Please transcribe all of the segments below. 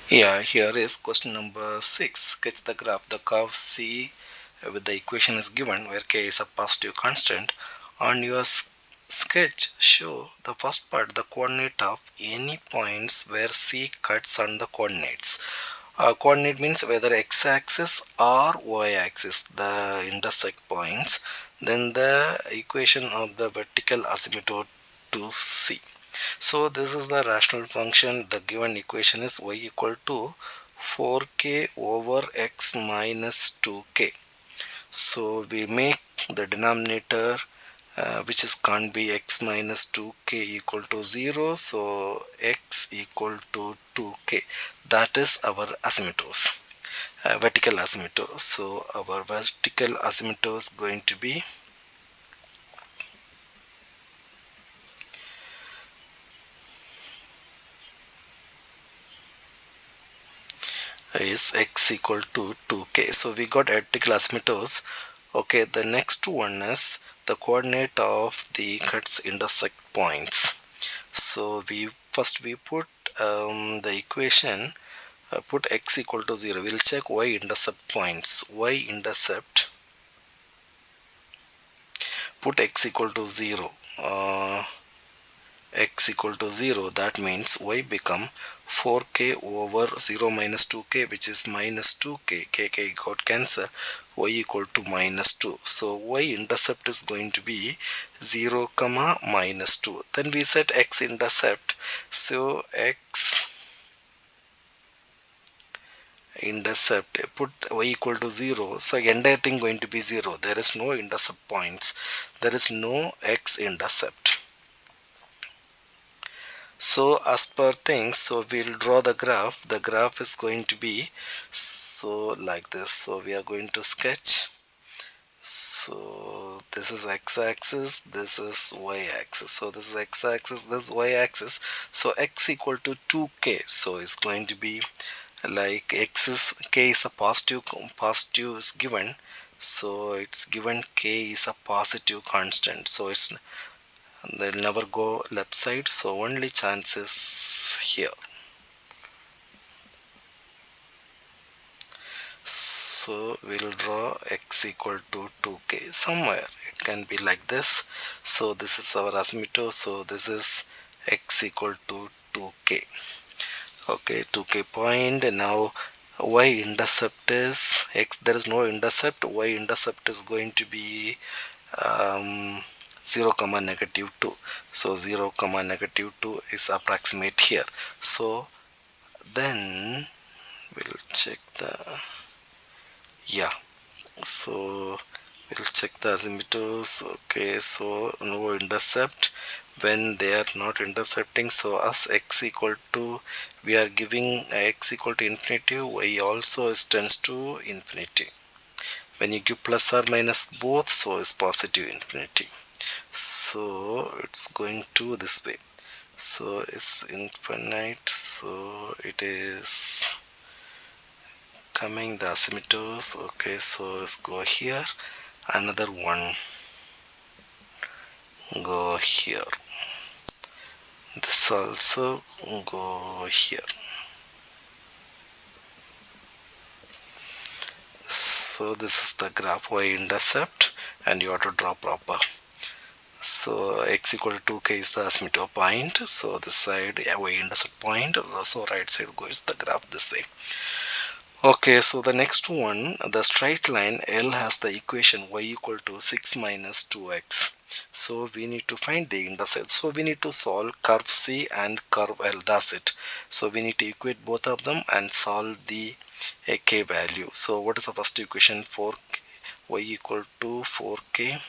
Yeah, here is question number 6. Sketch the graph. The curve C with the equation is given where k is a positive constant. On your sketch, show the first part, the coordinate of any points where C cuts on the coordinates. Coordinate means whether x-axis or y-axis, the intersect points. Then the equation of the vertical asymptote to C. So this is the rational function. The given equation is y equal to 4k over x minus 2k. So we make the denominator which is can't be x minus 2k equal to 0. So x equal to 2k. That is our asymptotes, vertical asymptote. So our vertical asymptote is going to be is x equal to 2k. So we got vertical asymptotes. Okay, the next one is the coordinate of the cuts intersect points. So we put the equation, put x equal to 0. We'll check y intercept points. Y intercept, put x equal to 0. X equal to 0, that means y become 4k over 0 minus 2k, which is minus 2k. K got cancelled. Y equal to minus 2. So y intercept is going to be 0 comma minus 2. Then we set x intercept. So x intercept, put y equal to 0. So entire thing going to be 0. There is no intercept points. There is no x intercept. So as per things, so we'll draw the graph. The graph is going to be so like this. So we are going to sketch. So this is x-axis, this is y-axis. So this is x-axis, this is y-axis. So x equal to 2k. So it's going to be like k is a positive is given. So it's given k is a positive constant. So it's, they'll never go left side, so only chance is here. So we'll draw x equal to 2k somewhere. It can be like this. So this is our asymptote. So this is x equal to 2k. Okay, 2k point. And now y intercept is x. There is no intercept. Y intercept is going to be 0 comma negative 2. So 0 comma negative 2 is approximate here. So then we'll check the, yeah, so we'll check the azimuths. Okay, so no intercept when they are not intercepting. So as x equal to, we are giving x equal to infinity, y also tends to infinity. When you give plus or minus both, so is positive infinity. So it's going to this way. So it's infinite. So it is coming the asymptotes. Okay, so let's go here. Another one go here. This also go here. So this is the graph y intercept, and you have to draw proper. So x equal to 2k is the asymptote point. So this side y intercept point. So right side goes the graph this way. Okay, so the next one, the straight line L has the equation y equal to 6 minus 2x. So we need to find the intercept. So we need to solve curve C and curve L. That's it. So we need to equate both of them and solve the k value. So what is the first equation for y equal to 4k?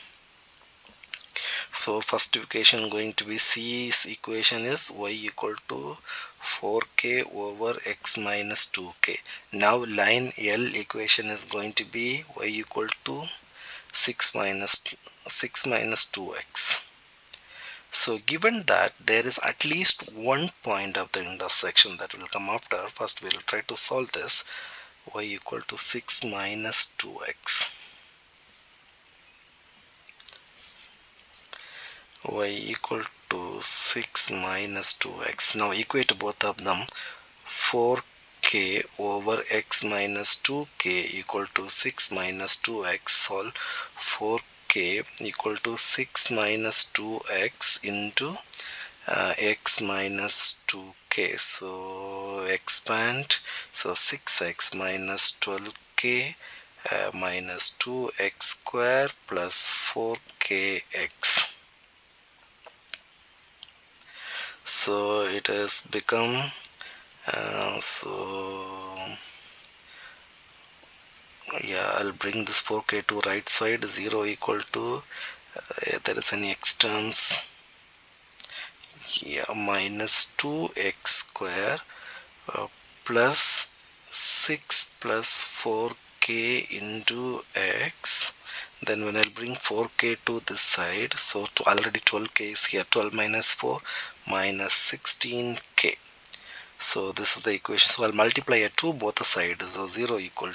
So first equation going to be C's equation is y equal to 4k over x minus 2k. Now line L equation is going to be y equal to 6 minus 2x. So given that there is at least one point of the intersection that will come after, first we will try to solve this. Y equal to 6 minus 2x. Y equal to 6 minus 2x. Now equate both of them. 4k 4k over x minus 2k equal to 6 minus 2x. Solve 4k equal to 6 minus 2x into x minus 2k. So expand, so 6x minus 12k minus 2x square plus 4kx. So it has become yeah, I'll bring this 4k to right side. 0 equal to there is any x terms, yeah, minus 2x square plus 6 plus 4k into x. Then when I'll bring 4k to this side, so already 12k is here. 12 minus 4 minus 16k. So this is the equation. So I'll multiply a 2 both the sides. So 0 equal,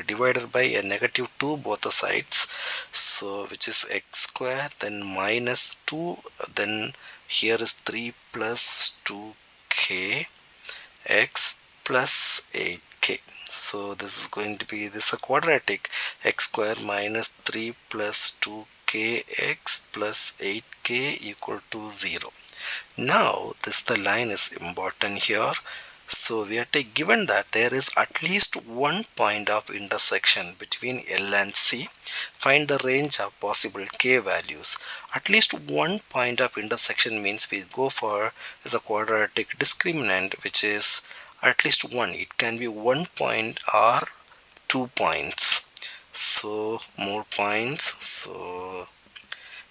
divided by a negative 2 both the sides, so which is x square, then minus 2, then here is 3 plus 2k x plus 8k. So this is going to be, this is a quadratic. X square minus 3 plus 2k x plus 8k equal to 0. Now this the line is important here. So we are given that there is at least one point of intersection between L and C. Find the range of possible k values. At least one point of intersection means we go for is a quadratic discriminant, which is at least one. It can be 1 point or 2 points. So more points. So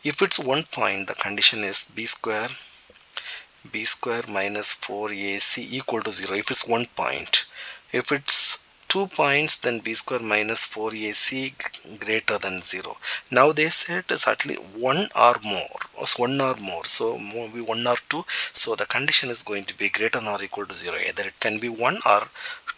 if it's 1 point, the condition is b square minus 4ac equal to 0 if it's 1 point. If it's 2 points, then b square minus 4ac greater than 0. Now they said it's at least 1 or more, so be 1 or 2. So the condition is going to be greater than or equal to 0. Either it can be 1 or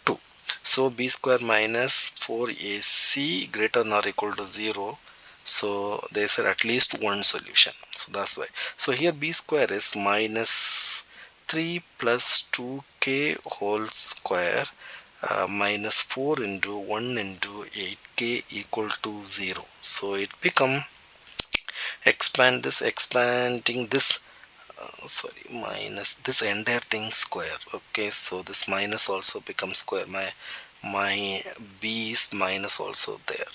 2. So b square minus 4ac greater than or equal to 0. So they said at least one solution. So that's why. So here b square is minus 3 plus 2k whole square minus 4 into 1 into 8k equal to 0. So it become expanding this minus this entire thing square. Okay, so this minus also becomes square. My b is minus also there,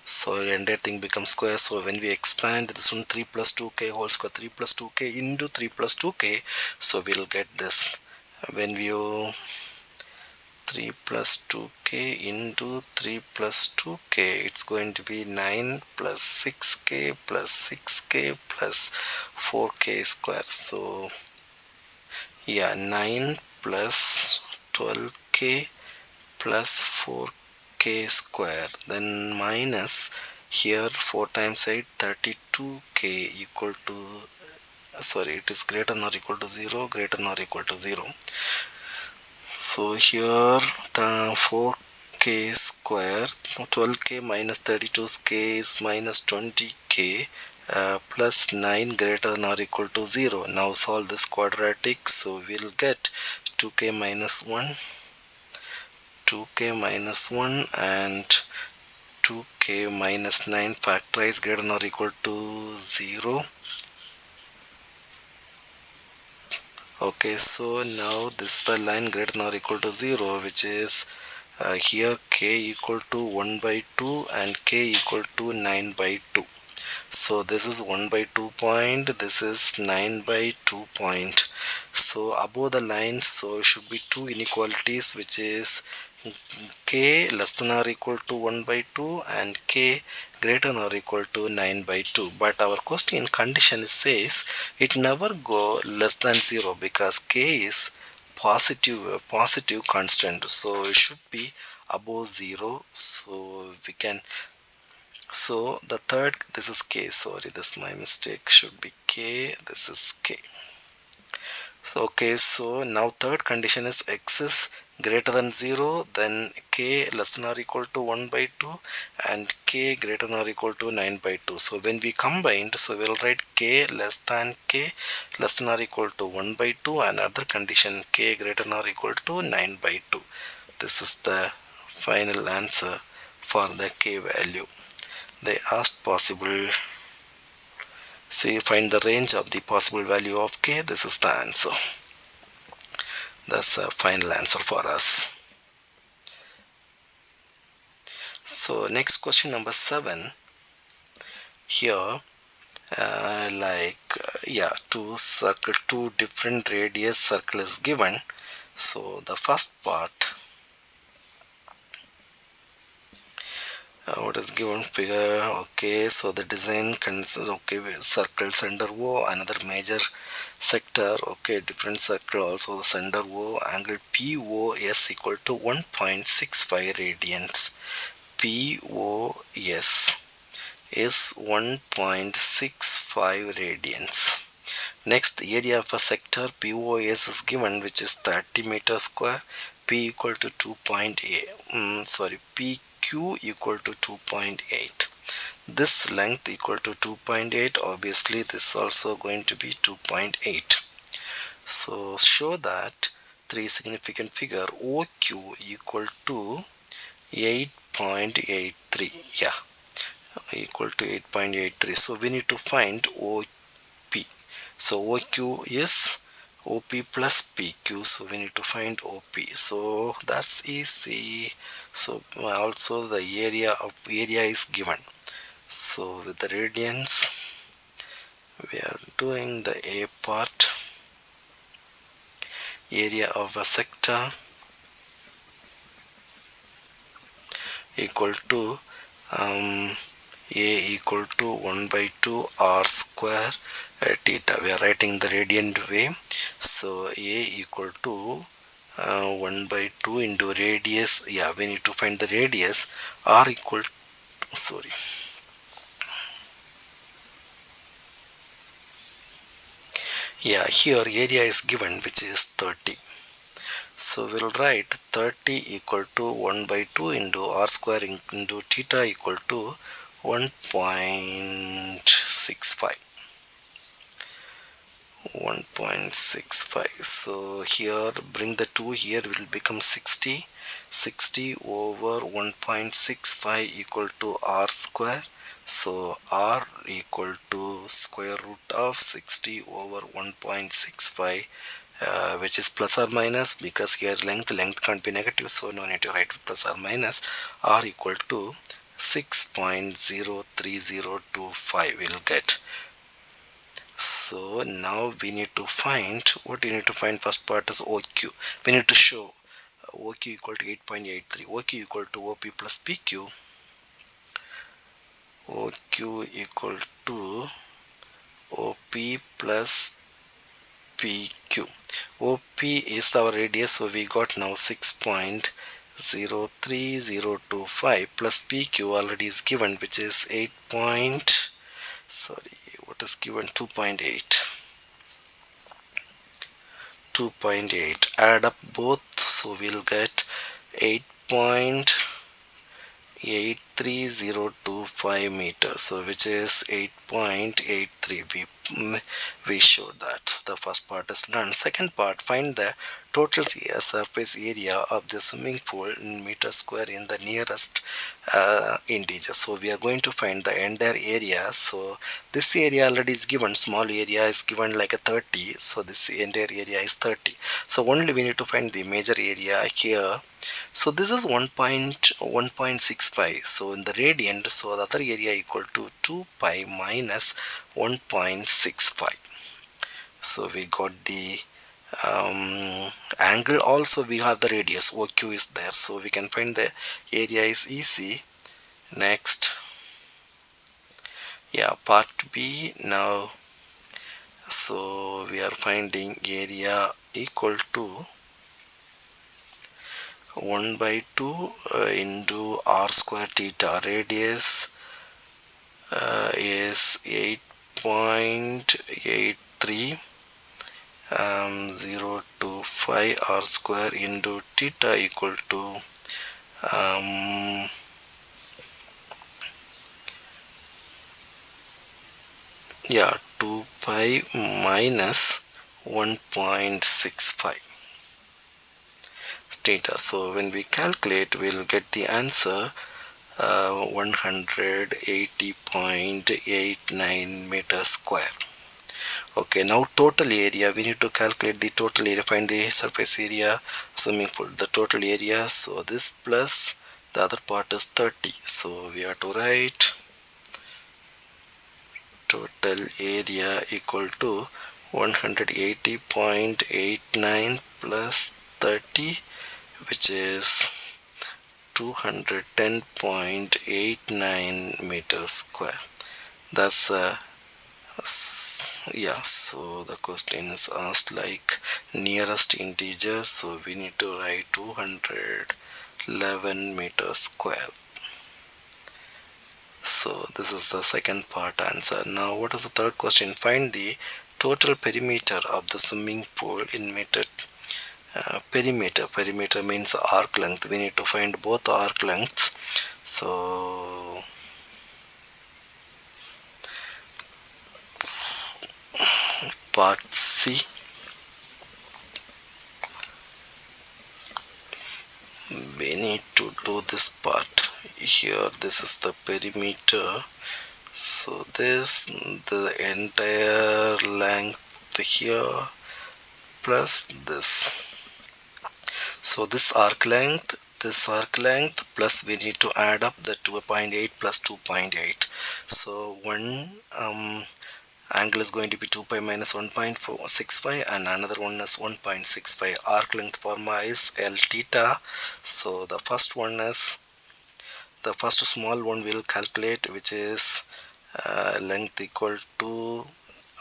so the entire thing becomes square. So when we expand this one, 3 plus 2k whole square, 3 plus 2k into 3 plus 2k, so we'll get this. When you 3 plus 2k into 3 plus 2k, it's going to be 9 plus 6k plus 6k plus 4k square. So yeah, 9 plus 12k plus 4k square, then minus here 4 times 8, 32k equal to, it is greater than or equal to 0, greater than or equal to 0. So here 4k square, 12k minus 32k is minus 20k plus 9 greater than or equal to 0. Now solve this quadratic, so we'll get 2k minus 1, 2k minus 1 and 2k minus 9 factorize greater than or equal to 0. Okay, so now this is the line greater than or equal to 0, which is here k equal to 1 by 2 and k equal to 9 by 2. So this is 1 by 2 point, this is 9 by 2 point. So above the line, so should be two inequalities, which is k less than or equal to 1 by 2 and k greater than or equal to 9 by 2. But our question condition says it never go less than 0 because k is positive constant, so it should be above 0. So we can, so the third, this is k, this is my mistake, should be k, this is k. So okay, so now third condition is x is greater than 0, then k less than or equal to 1 by 2, and k greater than or equal to 9 by 2. So when we combined, so we'll write k less than or equal to 1 by 2, and other condition k greater than or equal to 9 by 2. This is the final answer for the k value. They asked possible, say find the range of the possible value of k. This is the answer. That's a final answer for us. So next question number 7. Here two different radius circle is given. So the first part, what is given figure, okay, so the design consists, okay, circle center O, another major sector, okay, different circle, also the center O, angle POS equal to 1.65 radians. POS is 1.65 radians. Next, the area of a sector POS is given, which is 30 meters square. P equal to 2.8. PQ equal to 2.8. This length equal to 2.8. Obviously, this is also going to be 2.8. So show that three significant figure OQ equal to 8.83. Yeah, equal to 8.83. So we need to find OP. So OQ is OP plus PQ, so we need to find OP. So that's easy. So also the area is given. So with the radians, we are doing the A part. Area of a sector equal to A equal to 1 by 2 r square theta. We are writing the radiant way. So A equal to 1 by 2 into radius. Yeah, we need to find the radius. R equal, sorry. Yeah, here area is given, which is 30. So we'll write 30 equal to 1 by 2 into r square into theta equal to 1.65. 1.65. So here bring the 2 here, will become 60. 60 over 1.65 equal to r square. So r equal to square root of 60 over 1.65, which is plus or minus, because here length can't be negative, so no need to write plus or minus. R equal to 6.03025 will get. So now we need to find, what we need to find, first part is OQ. We need to show OQ equal to 8.83. OQ equal to OP plus PQ. OQ equal to OP plus PQ. OP is our radius, so we got now 6.03025 plus PQ already is given, which is 2.8. 2.8. Add up both, so we'll get 8.83025 meters, so which is 8.83. We showed that. The first part is done. Second part, find the total surface area of the swimming pool in meters square in the nearest integer. So we are going to find the entire area. So this area already is given, small area is given like a 30, so this entire area is 30. So only we need to find the major area here. So this is 1.65. So in the radiant, so the other area equal to 2 pi minus 1.65. So we got the angle, also we have the radius OQ is there, so we can find the area is easy. Next, yeah, part B now. So we are finding area equal to 1 by 2 into r square theta. Radius is 8.83 025. phi r square into theta equal to 2 pi minus 1.65 theta. So when we calculate, we'll get the answer 180.89 meters square. Okay, now total area, we need to calculate the total area, find the surface area swimming pool, the total area. So this plus the other part is 30, so we have to write total area equal to 180.89 plus 30, which is 210.89 meters square. That's so the question is asked like nearest integer, so we need to write 211 meters square. So this is the second part answer. Now what is the third question? Find the total perimeter of the swimming pool in meter. Perimeter means arc length. We need to find both arc lengths. So part C, we need to do this part here. This is the perimeter, so this the entire length here plus this. So this arc length plus we need to add up the 2.8 plus 2.8. so one angle is going to be 2 pi minus 1.465 and another one is 1.65. Arc length formula is L theta. So the first small one we'll calculate, which is length equal to,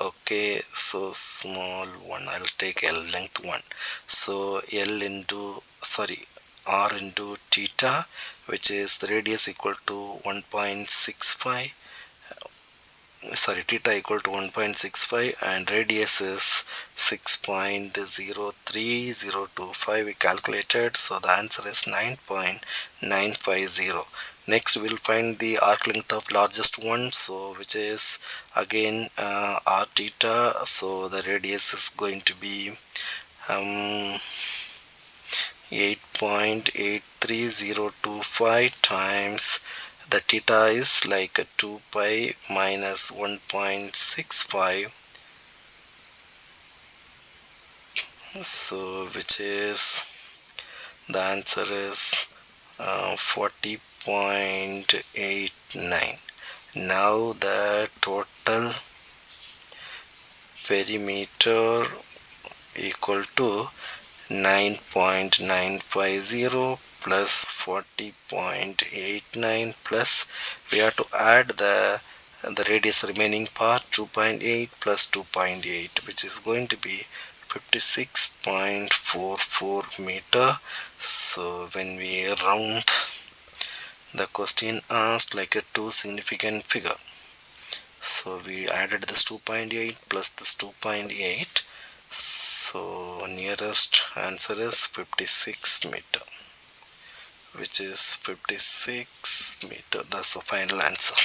okay, so small one, I'll take L length 1. So L into, sorry, R into theta, which is the radius equal to 1.65, sorry, theta equal to 1.65 and radius is 6.03025 we calculated, so the answer is 9.950. Next we'll find the arc length of largest one, so which is again r theta, so the radius is going to be 8.83025 times the theta is like a 2 pi minus 1.65, so which is the answer is 40.89. now the total perimeter equal to 9.950 plus 40.89 plus we have to add the radius remaining part 2.8 plus 2.8, which is going to be 56.44 meter. So when we round, the question asked like a two significant figure, so we added this 2.8 plus this 2.8, so nearest answer is 56 meter, which is 56 meter. That's the final answer.